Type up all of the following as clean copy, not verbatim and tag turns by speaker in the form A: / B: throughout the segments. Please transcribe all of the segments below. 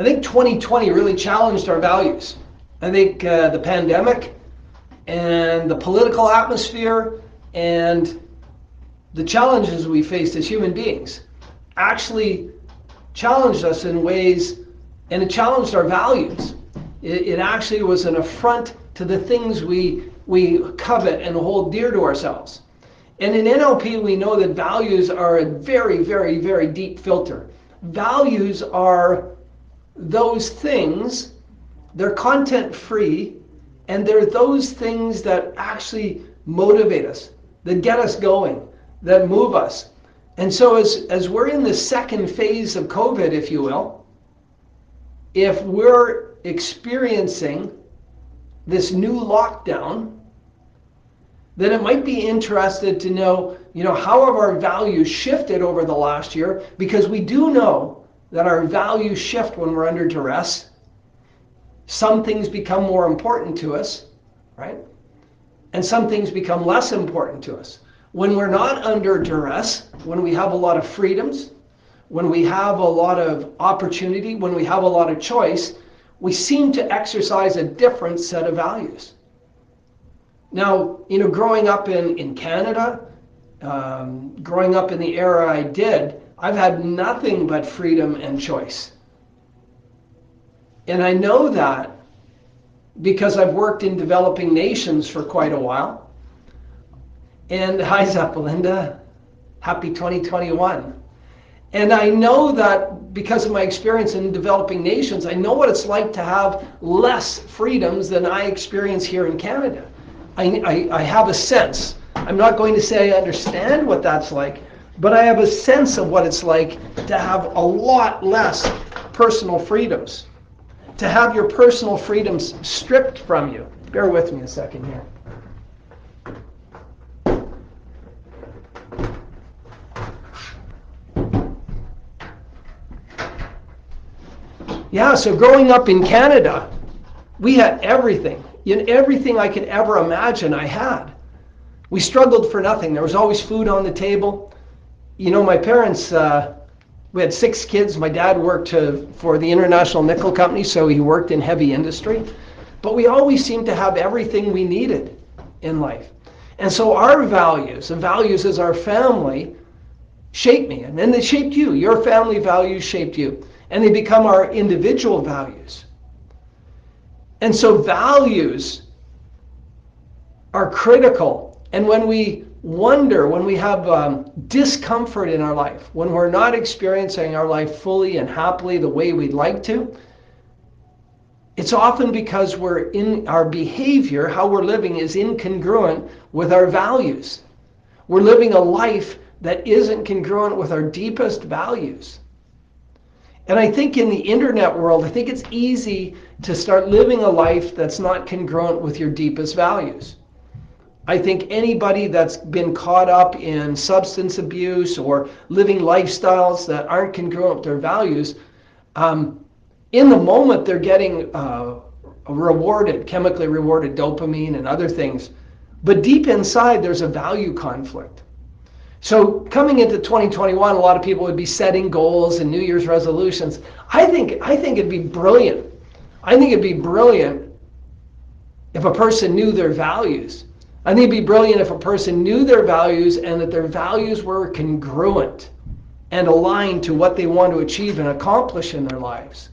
A: I think 2020 really challenged our values. I think the pandemic and the political atmosphere and the challenges we faced as human beings actually challenged us in ways, and it challenged our values. It actually was an affront to the things we covet and hold dear to ourselves. And in NLP, we know that values are a very, very, very deep filter. Values are those things, they're content free, and they're those things that actually motivate us, that get us going, that move us. And so as we're in the second phase of COVID, if you will, if we're experiencing this new lockdown, then it might be interested to know, how have our values shifted over the last year? Because we do know that our values shift when we're under duress. Some things become more important to us, right? And some things become less important to us. When we're not under duress, when we have a lot of freedoms, when we have a lot of opportunity, when we have a lot of choice, we seem to exercise a different set of values. Now, growing up in Canada, growing up in the era I did, I've had nothing but freedom and choice. And I know that because I've worked in developing nations for quite a while. And hi, Zeppelinda. Happy 2021. And I know that because of my experience in developing nations, I know what it's like to have less freedoms than I experience here in Canada. I have a sense. I'm not going to say I understand what that's like, but I have a sense of what it's like to have a lot less personal freedoms. To have your personal freedoms stripped from you. Bear with me a second here. Yeah, so growing up in Canada, we had everything. Everything I could ever imagine I had. We struggled for nothing. There was always food on the table. My parents, we had 6 kids. My dad worked for the International Nickel Company, so he worked in heavy industry. But we always seemed to have everything we needed in life. And so our values, the values as our family, shaped me. And then they shaped you. Your family values shaped you. And they become our individual values. And so values are critical. And when we wonder, when we have discomfort in our life, when we're not experiencing our life fully and happily the way we'd like to, it's often because our behavior, how we're living, is incongruent with our values. We're living a life that isn't congruent with our deepest values. And I think in the internet world, I think it's easy to start living a life that's not congruent with your deepest values. I think anybody that's been caught up in substance abuse or living lifestyles that aren't congruent with their values, in the moment they're getting rewarded, chemically rewarded dopamine and other things. But deep inside, there's a value conflict. So coming into 2021, a lot of people would be setting goals and New Year's resolutions. I think it'd be brilliant. I think it'd be brilliant if a person knew their values. I think it'd be brilliant if a person knew their values and that their values were congruent and aligned to what they want to achieve and accomplish in their lives.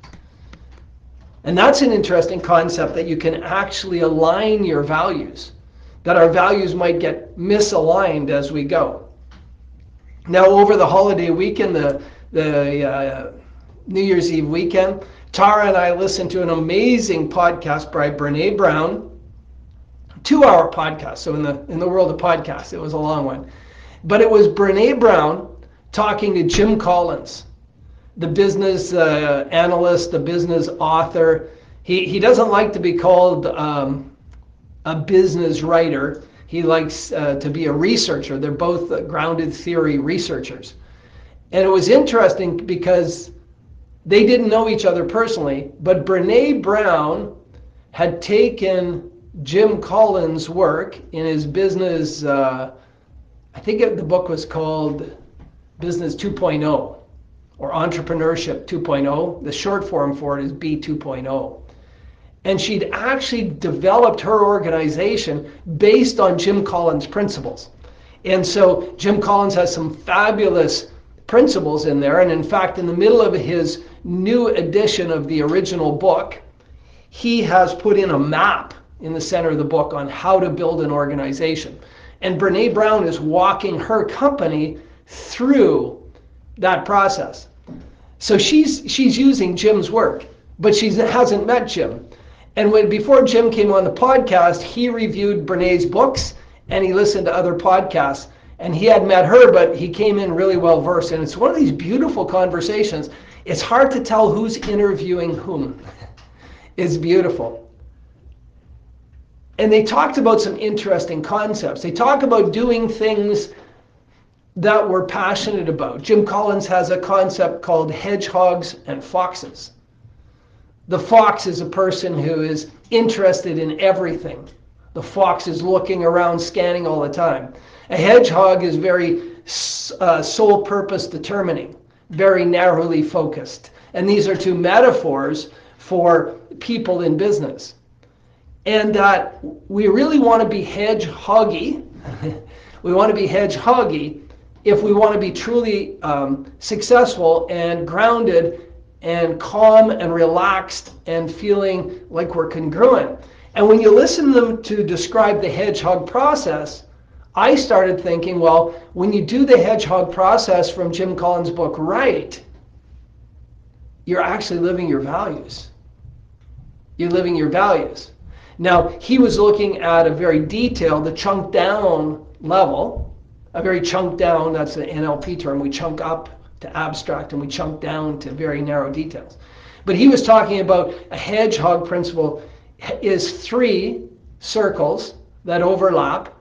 A: And that's an interesting concept, that you can actually align your values, that our values might get misaligned as we go. Now, over the holiday weekend, the New Year's Eve weekend, Tara and I listened to an amazing podcast by Brene Brown, 2-hour podcast. So in the world of podcasts, it was a long one. But it was Brene Brown talking to Jim Collins, the business analyst, the business author. He doesn't like to be called a business writer. He likes to be a researcher. They're both grounded theory researchers. And it was interesting because they didn't know each other personally, but Brene Brown had taken Jim Collins' work in his business, I think the book was called Business 2.0 or Entrepreneurship 2.0. The short form for it is B 2.0. And she'd actually developed her organization based on Jim Collins' principles. And so Jim Collins has some fabulous principles in there. And in fact, in the middle of his new edition of the original book, he has put in a map in the center of the book on how to build an organization. And Brene Brown is walking her company through that process. So she's using Jim's work, but she hasn't met Jim. And before Jim came on the podcast, he reviewed Brene's books and he listened to other podcasts. And he had met her, but he came in really well versed. And it's one of these beautiful conversations. It's hard to tell who's interviewing whom. It's beautiful. And they talked about some interesting concepts. They talk about doing things that we're passionate about. Jim Collins has a concept called hedgehogs and foxes. The fox is a person who is interested in everything. The fox is looking around, scanning all the time. A hedgehog is very sole purpose determining, very narrowly focused. And these are two metaphors for people in business. And that we really want to be hedgehoggy. We want to be hedgehoggy if we want to be truly successful and grounded and calm and relaxed and feeling like we're congruent. And when you listen to them to describe the hedgehog process, I started thinking, well, when you do the hedgehog process from Jim Collins' book right, you're actually living your values. You're living your values. Now, he was looking at a very detailed, the chunk down level, a very chunk down, that's an NLP term. We chunk up to abstract and we chunk down to very narrow details. But he was talking about a hedgehog principle is 3 circles that overlap,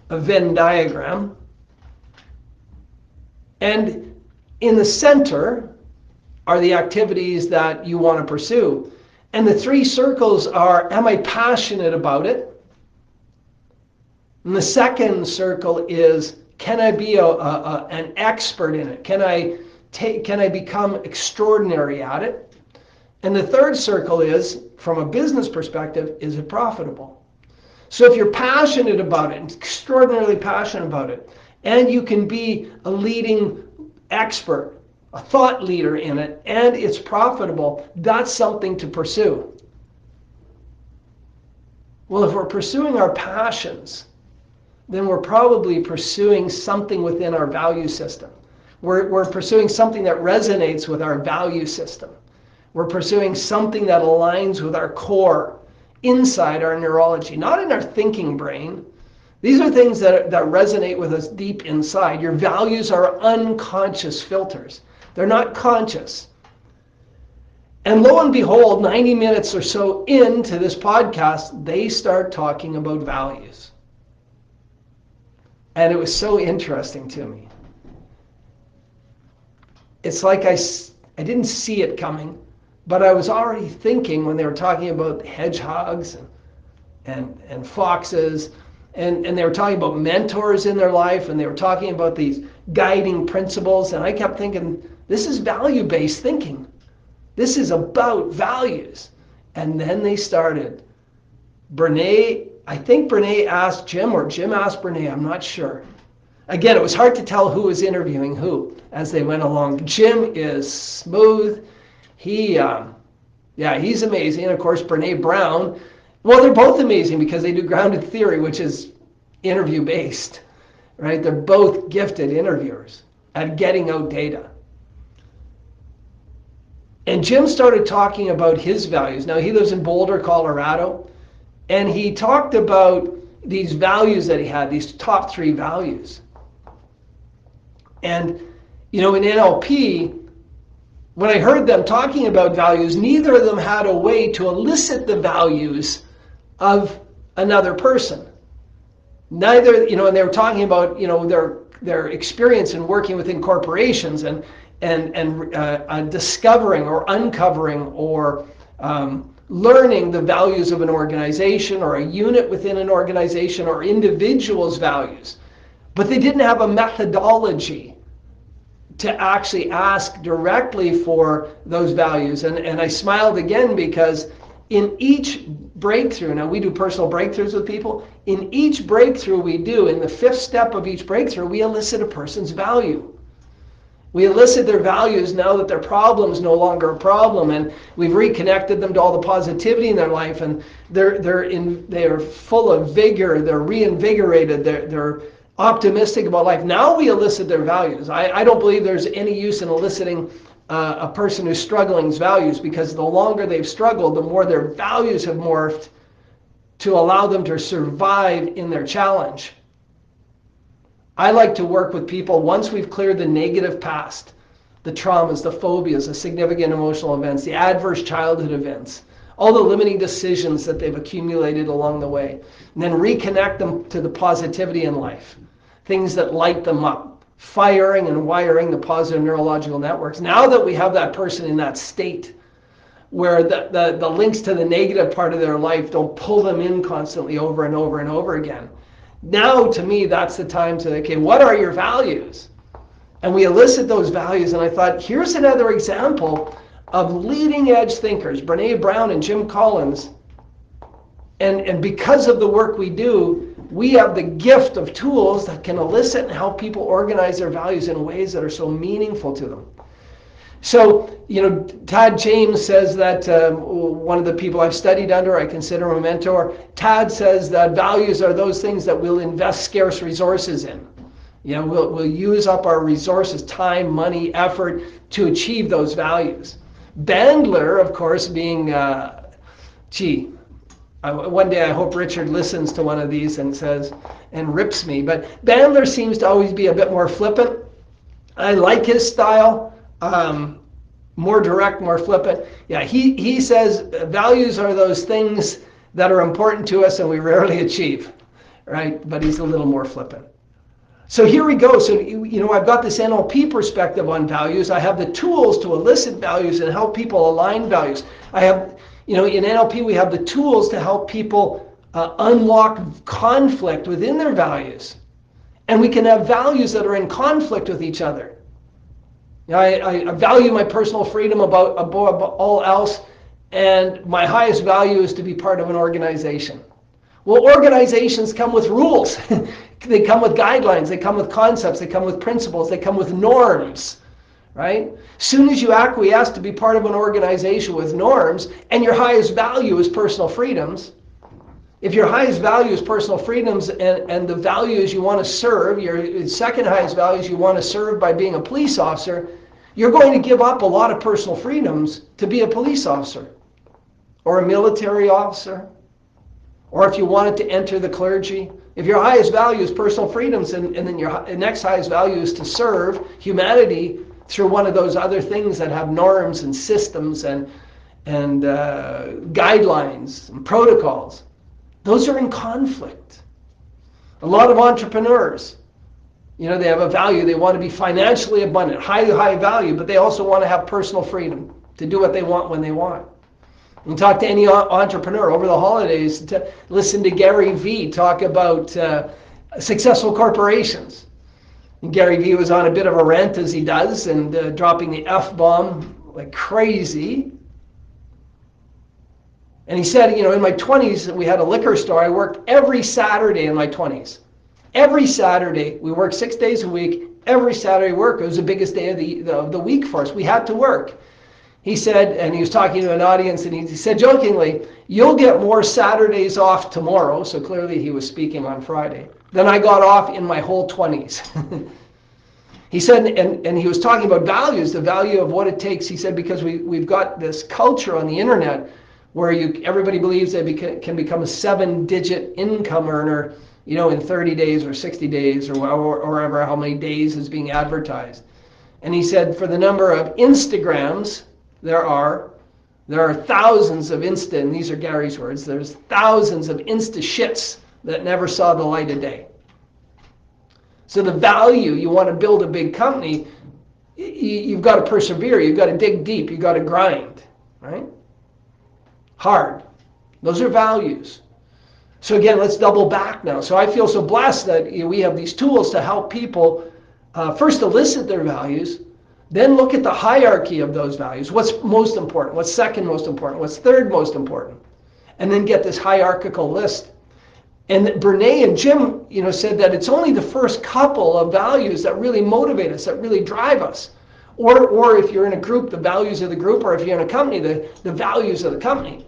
A: a Venn diagram, and in the center are the activities that you want to pursue. And the 3 circles are, am I passionate about it? And the second circle is, can I be an expert in it? Can I become extraordinary at it? And the third circle is, from a business perspective, is it profitable? So if you're passionate about it, extraordinarily passionate about it, and you can be a leading expert, a thought leader in it, and it's profitable, that's something to pursue. Well, if we're pursuing our passions, then we're probably pursuing something within our value system. We're pursuing something that resonates with our value system. We're pursuing something that aligns with our core, inside our neurology, not in our thinking brain. These are things that resonate with us deep inside. Your values are unconscious filters. They're not conscious. And lo and behold, 90 minutes or so into this podcast, they start talking about values. And it was so interesting to me. It's like I didn't see it coming, but I was already thinking when they were talking about hedgehogs and foxes, and they were talking about mentors in their life, and they were talking about these guiding principles, and I kept thinking, this is value-based thinking. This is about values. And then they started. I think Brene asked Jim, or Jim asked Brene, I'm not sure. Again, it was hard to tell who was interviewing who as they went along. Jim is smooth. He's amazing. And of course, Brene Brown, well, they're both amazing because they do grounded theory, which is interview-based, right? They're both gifted interviewers at getting out data. And Jim started talking about his values. Now, he lives in Boulder, Colorado, and he talked about these values that he had, these top 3 values. And, in NLP, when I heard them talking about values, neither of them had a way to elicit the values of another person. Neither, and they were talking about, their experience in working within corporations and discovering or uncovering or learning the values of an organization or a unit within an organization or individuals' values. But they didn't have a methodology to actually ask directly for those values. And I smiled again because in each breakthrough, now we do personal breakthroughs with people, in each breakthrough we do, in the 5th step of each breakthrough, we elicit a person's value. We elicit their values now that their problem is no longer a problem, and we've reconnected them to all the positivity in their life, and they're full of vigor, they're reinvigorated, they're optimistic about life. Now we elicit their values. I don't believe there's any use in eliciting a person who's struggling's values, because the longer they've struggled, the more their values have morphed to allow them to survive in their challenge. I like to work with people once we've cleared the negative past, the traumas, the phobias, the significant emotional events, the adverse childhood events, all the limiting decisions that they've accumulated along the way, and then reconnect them to the positivity in life, things that light them up, firing and wiring the positive neurological networks. Now that we have that person in that state where the links to the negative part of their life don't pull them in constantly over and over and over again, now, to me, that's the time to, okay, what are your values? And we elicit those values. And I thought, here's another example of leading edge thinkers, Brene Brown and Jim Collins. And because of the work we do, we have the gift of tools that can elicit and help people organize their values in ways that are so meaningful to them. So, Tad James says that, one of the people I've studied under, I consider him a mentor. Tad says that values are those things that we'll invest scarce resources in. We'll use up our resources, time, money, effort to achieve those values. Bandler, of course, being, one day I hope Richard listens to one of these and says, and rips me, but Bandler seems to always be a bit more flippant. I like his style. More direct, more flippant. Yeah, he says values are those things that are important to us and we rarely achieve, right? But he's a little more flippant. So here we go. So, I've got this NLP perspective on values. I have the tools to elicit values and help people align values. I have, in NLP, we have the tools to help people unlock conflict within their values. And we can have values that are in conflict with each other. I value my personal freedom above all else, and my highest value is to be part of an organization. Well, organizations come with rules. They come with guidelines. They come with concepts. They come with principles. They come with norms, right? Soon as you acquiesce to be part of an organization with norms, and your highest value is personal freedoms, if your highest value is personal freedoms and the value is you want to serve, your second highest value is you want to serve by being a police officer, you're going to give up a lot of personal freedoms to be a police officer or a military officer, or if you wanted to enter the clergy. If your highest value is personal freedoms and then your next highest value is to serve humanity through one of those other things that have norms and systems and guidelines and protocols, those are in conflict. A lot of entrepreneurs, they have a value. They want to be financially abundant, high value, but they also want to have personal freedom to do what they want when they want. You can talk to any entrepreneur over the holidays, to listen to Gary Vee talk about successful corporations. And Gary Vee was on a bit of a rant, as he does, and dropping the F-bomb like crazy. And he said, in my 20s, we had a liquor store. I worked every Saturday in my 20s. Every Saturday. We worked 6 days a week. Every Saturday work. It was the biggest day of the week for us. We had to work. He said, and he was talking to an audience, and he said jokingly, "You'll get more Saturdays off tomorrow." So clearly he was speaking on Friday. "Than I got off in my whole 20s. He said, and he was talking about values, the value of what it takes. He said, because we've got this culture on the internet where everybody believes they can become a 7-digit income earner, in 30 days or 60 days or however how many days is being advertised. And he said, for the number of Instagrams there are thousands of Insta, and these are Gary's words, there's thousands of Insta shits that never saw the light of day. So the value, you want to build a big company, you've got to persevere, you've got to dig deep, you've got to grind, right? Hard. Those are values. So again, let's double back now. So I feel so blessed that we have these tools to help people first elicit their values, Then look at the hierarchy of those values. What's most important? What's second most important? What's third most important? And then get this hierarchical list. And Brene and Jim, said that it's only the first couple of values that really motivate us, that really drive us. Or if you're in a group, the values of the group, or if you're in a company, the values of the company.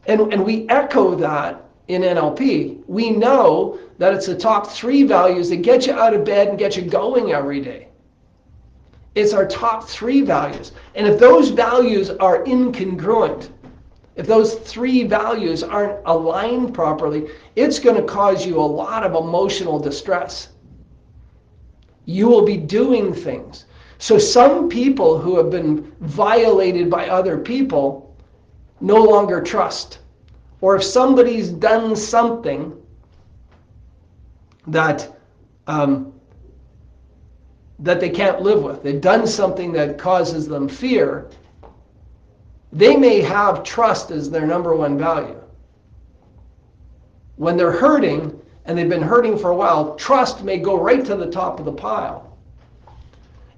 A: And we echo that in NLP. We know that it's the top 3 values that get you out of bed and get you going every day. It's our top 3 values. And if those values are incongruent, if those 3 values aren't aligned properly, it's going to cause you a lot of emotional distress. You will be doing things. So some people who have been violated by other people no longer trust. Or if somebody's done something that they can't live with, they've done something that causes them fear, they may have trust as their number 1 value. When they're hurting, and they've been hurting for a while, trust may go right to the top of the pile.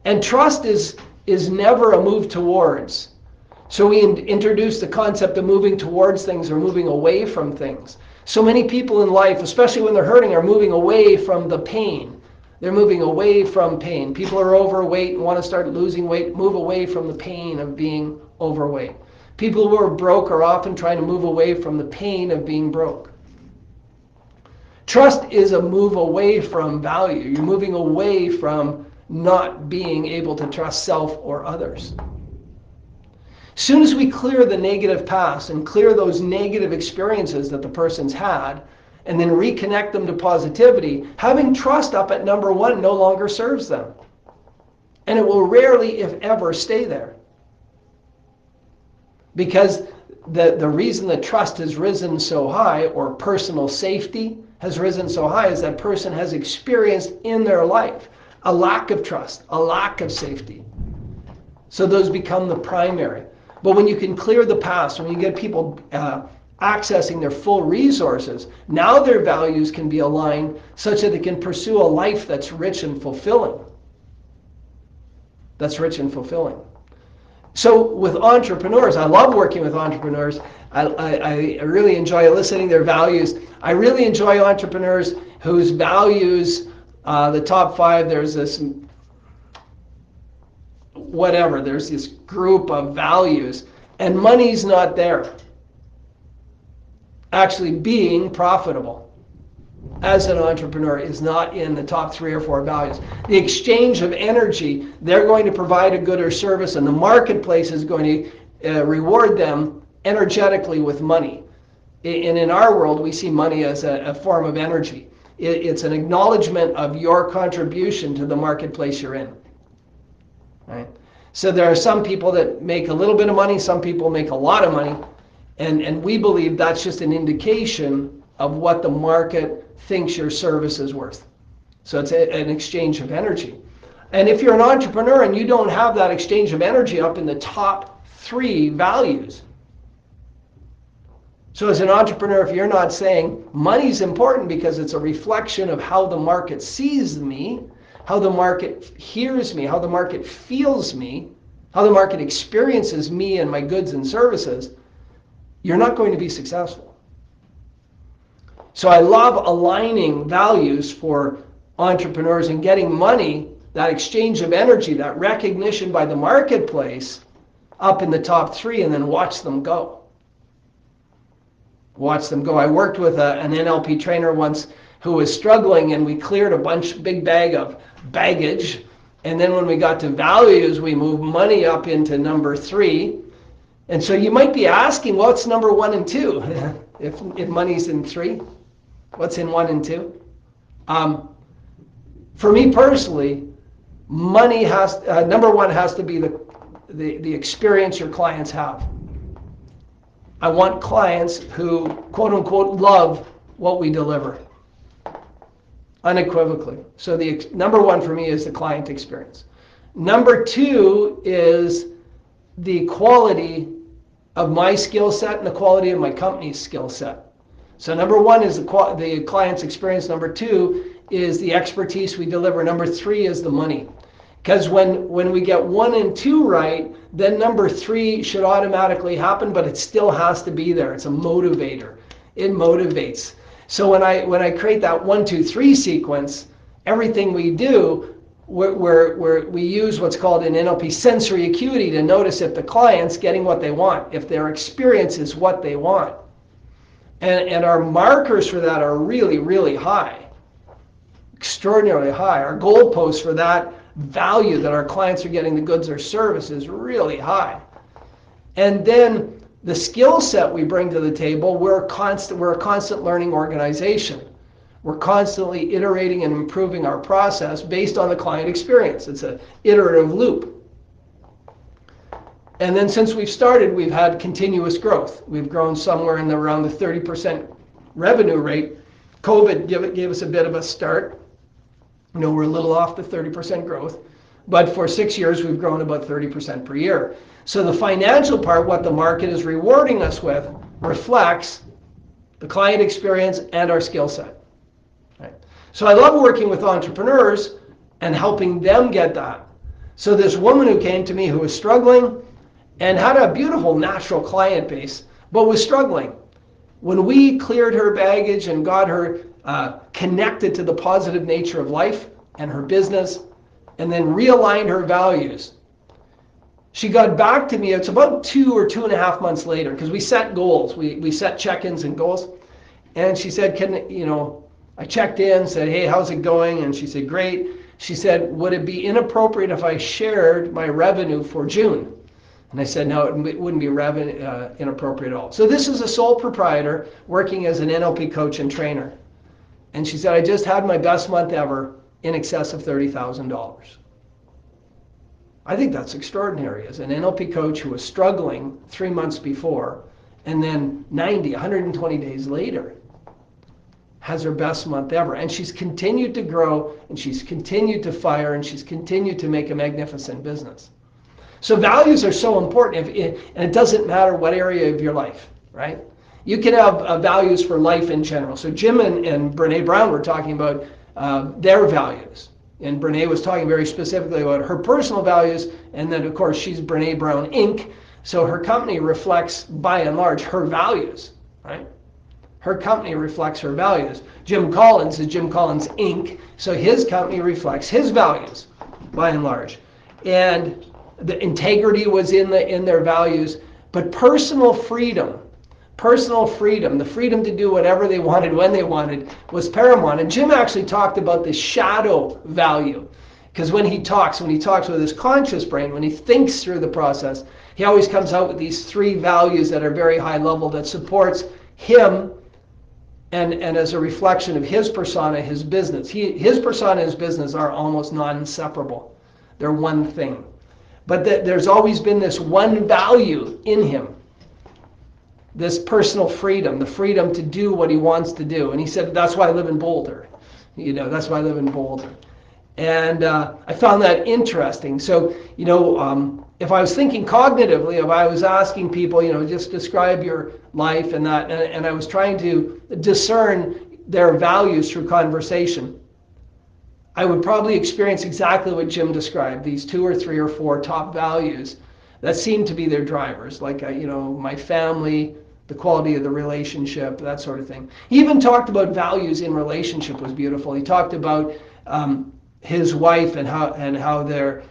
A: And trust is never a move towards. So we introduced the concept of moving towards things or moving away from things. So many people in life, especially when they're hurting, are moving away from the pain. They're moving away from pain. People are overweight and want to start losing weight, move away from the pain of being overweight. People who are broke are often trying to move away from the pain of being broke. Trust is a move away from value. You're moving away from not being able to trust self or others. As soon as we clear the negative past and clear those negative experiences that the person's had, and then reconnect them to positivity, having trust up at number 1 no longer serves them. And it will rarely, if ever, stay there. Because the reason that trust has risen so high, or personal safety has risen so high, is that person has experienced in their life a lack of trust, a lack of safety. So those become the primary. But when you can clear the past, when you get people accessing their full resources, now their values can be aligned such that they can pursue a life that's rich and fulfilling. That's rich and fulfilling. So with entrepreneurs, I love working with entrepreneurs. I really enjoy eliciting their values. I really enjoy entrepreneurs whose values, the top 5, there's this group of values, and money's not there. Actually being profitable as an entrepreneur is not in the top 3 or 4 values. The exchange of energy, they're going to provide a good or service, and the marketplace is going to reward them energetically with money. And in our world, we see money as a form of energy. It's an acknowledgement of your contribution to the marketplace you're in. Right? So there are some people that make a little bit of money, some people make a lot of money, and we believe that's just an indication of what the market thinks your service is worth. So it's an exchange of energy. And if you're an entrepreneur and you don't have that exchange of energy up in the top 3 values, so as an entrepreneur, if you're not saying money's important because it's a reflection of how the market sees me, how the market hears me, how the market feels me, how the market experiences me and my goods and services, you're not going to be successful. So I love aligning values for entrepreneurs and getting money, that exchange of energy, that recognition by the marketplace, up in the top 3, and then watch them go. Watch them go. I worked with an NLP trainer once who was struggling, and we cleared a big bag of baggage. And then when we got to values, we moved money up into number 3. And so you might be asking, what's number 1 and 2? if money's in 3, what's in 1 and 2? For me personally, money has number 1 has to be the experience your clients have. I want clients who, quote unquote, love what we deliver. Unequivocally. So the number 1 for me is the client experience. Number 2 is the quality of my skill set and the quality of my company's skill set. So number 1 is the client's experience. Number 2 is the expertise we deliver. Number 3 is the money. Because when we get 1 and 2 right, then number 3 should automatically happen, but it still has to be there. It's a motivator. It motivates. So when I create that 1, 2, 3 sequence, everything we do, we use what's called in NLP sensory acuity to notice if the client's getting what they want, if their experience is what they want. And our markers for that are really, really high, extraordinarily high. Our goalposts for that value that our clients are getting the goods or service is really high. And then the skill set we bring to the table, we're a constant learning organization. We're constantly iterating and improving our process based on the client experience. It's an iterative loop. And then since we've started, we've had continuous growth. We've grown somewhere in around the 30% revenue rate. COVID gave us a bit of a start. We're a little off the 30% growth. But for 6 years, we've grown about 30% per year. So the financial part, what the market is rewarding us with, reflects the client experience and our skill set. Right? So I love working with entrepreneurs and helping them get that. So this woman who came to me who was struggling and had a beautiful natural client base, but was struggling. When we cleared her baggage and got her connected to the positive nature of life and her business, and then realigned her values, she got back to me. It's about 2 or 2.5 months later, because we set goals. We set check-ins and goals. And she said, I checked in, said, hey, how's it going? And she said, great. She said, would it be inappropriate if I shared my revenue for June? And I said, no, it wouldn't be inappropriate at all. So this is a sole proprietor working as an NLP coach and trainer. And she said, I just had my best month ever, in excess of $30,000. I think that's extraordinary. As an NLP coach who was struggling 3 months before, and then 120 days later, has her best month ever. And she's continued to grow, and she's continued to fire, and she's continued to make a magnificent business. So values are so important, and it doesn't matter what area of your life, right? You can have values for life in general. So Jim and Brene Brown were talking about their values. And Brene was talking very specifically about her personal values, and then of course she's Brene Brown Inc. So her company reflects, by and large, her values, right? Her company reflects her values. Jim Collins is Jim Collins Inc. So his company reflects his values, by and large. And the integrity was in their values, but personal freedom, the freedom to do whatever they wanted when they wanted, was paramount. And Jim actually talked about the shadow value, because when he talks with his conscious brain, when he thinks through the process, he always comes out with these 3 values that are very high level that supports him and as a reflection of his persona, his business. His persona and his business are almost non-inseparable. They're one thing. But there's always been this one value in him, this personal freedom, the freedom to do what he wants to do. And he said, that's why I live in Boulder. That's why I live in Boulder. And I found that interesting. So, if I was thinking cognitively, if I was asking people, just describe your life and that, and I was trying to discern their values through conversation, I would probably experience exactly what Jim described, these 2 or 3 or 4 top values that seem to be their drivers, like, my family, the quality of the relationship, that sort of thing. He even talked about values in relationship was beautiful. He talked about his wife and how their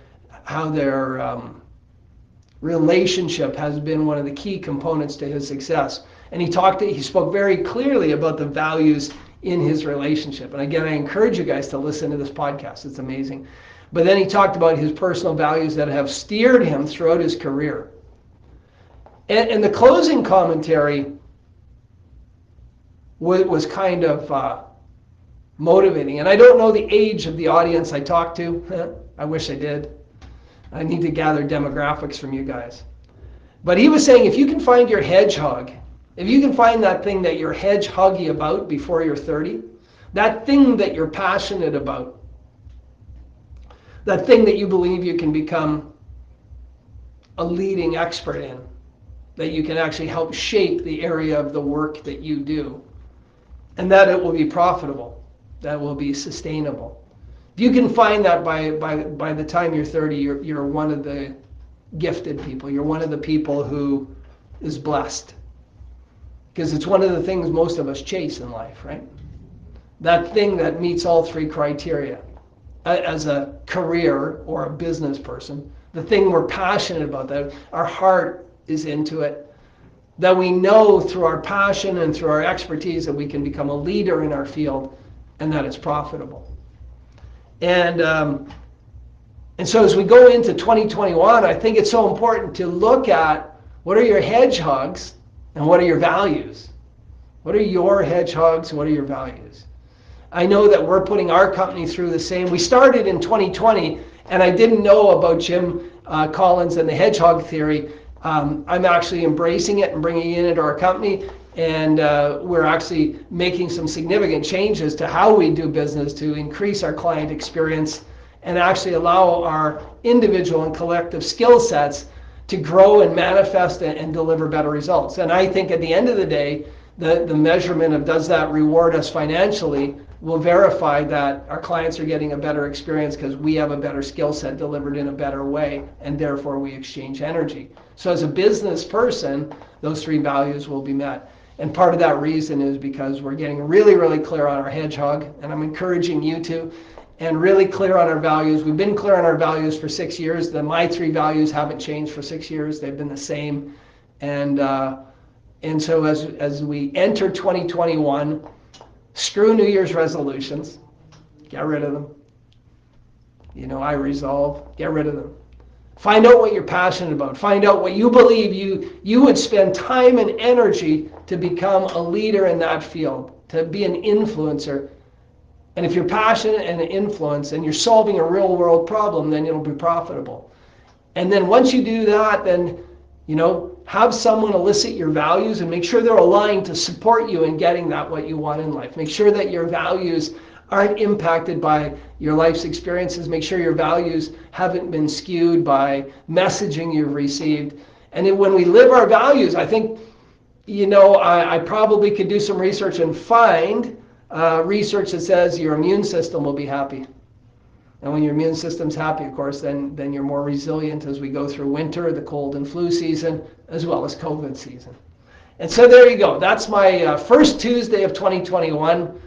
A: relationship has been one of the key components to his success. And he spoke very clearly about the values in his relationship. And again, I encourage you guys to listen to this podcast. It's amazing. But then he talked about his personal values that have steered him throughout his career. And the closing commentary was kind of motivating. And I don't know the age of the audience I talked to. I wish I did. I need to gather demographics from you guys. But he was saying, if you can find your hedgehog, if you can find that thing that you're hedgehoggy about before you're 30, that thing that you're passionate about, that thing that you believe you can become a leading expert in, that you can actually help shape the area of the work that you do, and that it will be profitable, that will be sustainable. If you can find that by the time you're 30, you're one of the gifted people. You're one of the people who is blessed. Because it's one of the things most of us chase in life, right? That thing that meets all three criteria. As a career or a business person, the thing we're passionate about, that our heart is into it, that we know through our passion and through our expertise that we can become a leader in our field and that it's profitable. And so as we go into 2021, I think it's so important to look at what are your hedgehogs and what are your values. What are your hedgehogs and what are your values? I know that we're putting our company through the same. We started in 2020, and I didn't know about Jim Collins and the hedgehog theory. I'm actually embracing it and bringing it into our company, and we're actually making some significant changes to how we do business to increase our client experience and actually allow our individual and collective skill sets to grow and manifest and deliver better results. And I think at the end of the day, the measurement of does that reward us financially will verify that our clients are getting a better experience because we have a better skill set delivered in a better way, and therefore we exchange energy. So as a business person, those three values will be met. And part of that reason is because we're getting really, really clear on our hedgehog, and I'm encouraging you to, and really clear on our values. We've been clear on our values for 6 years. My three values haven't changed for 6 years. They've been the same. And so as we enter 2021, screw New Year's resolutions. Get rid of them. I resolve. Get rid of them. Find out what you're passionate about. Find out what you believe you would spend time and energy to become a leader in that field, to be an influencer. And if you're passionate and influence and you're solving a real world problem, then it'll be profitable. And then once you do that, then have someone elicit your values and make sure they're aligned to support you in getting what you want in life. Make sure that your values aren't impacted by your life's experiences. Make sure your values haven't been skewed by messaging you've received. And then when we live our values, I think, I probably could do some research and find research that says your immune system will be happy. And when your immune system's happy, of course, then you're more resilient as we go through winter, the cold and flu season, as well as COVID season. And so there you go. That's my first Tuesday of 2021.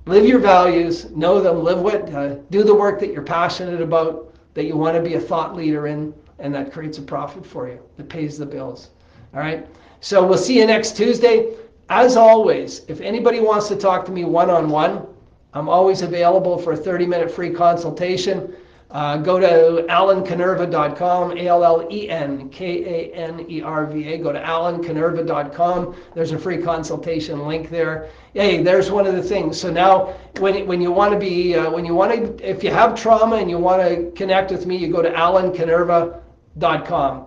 A: Live your values, know them, live with, do the work that you're passionate about, that you want to be a thought leader in, and that creates a profit for you, that pays the bills. All right? So we'll see you next Tuesday. As always, if anybody wants to talk to me one-on-one, I'm always available for a 30-minute free consultation. Go to allenkanerva.com, ALLENKANERVA. Go to allenkanerva.com. There's a free consultation link there. Hey, there's one of the things. So now, when you want to if you have trauma and you want to connect with me, you go to allenkanerva.com.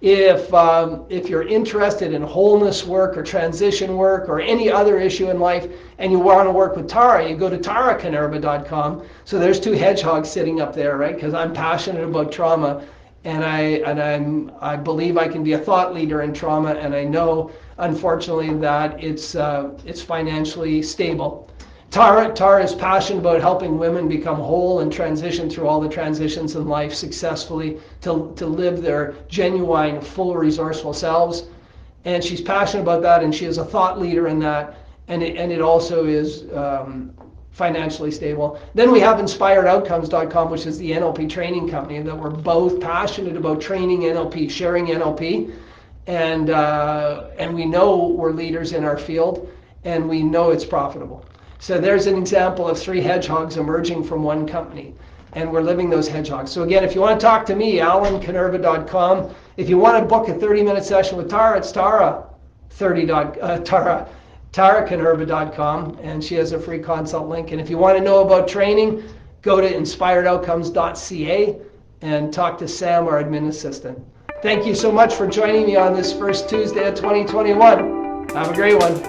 A: If you're interested in wholeness work or transition work or any other issue in life and you want to work with Tara, you go to tarakanerva.com. So there's two hedgehogs sitting up there, right? Because I'm passionate about trauma, and I believe I can be a thought leader in trauma, and I know, unfortunately, that it's financially stable. Tara is passionate about helping women become whole and transition through all the transitions in life successfully to live their genuine, full, resourceful selves. And she's passionate about that, and she is a thought leader in that, and it also is financially stable. Then we have inspiredoutcomes.com, which is the NLP training company that we're both passionate about training NLP, sharing NLP, and we know we're leaders in our field, and we know it's profitable. So there's an example of three hedgehogs emerging from one company, and we're living those hedgehogs. So again, if you want to talk to me, allenkanerva.com. If you want to book a 30-minute session with Tara, it's tarakanerva.com, and she has a free consult link. And if you want to know about training, go to inspiredoutcomes.ca and talk to Sam, our admin assistant. Thank you so much for joining me on this first Tuesday of 2021. Have a great one.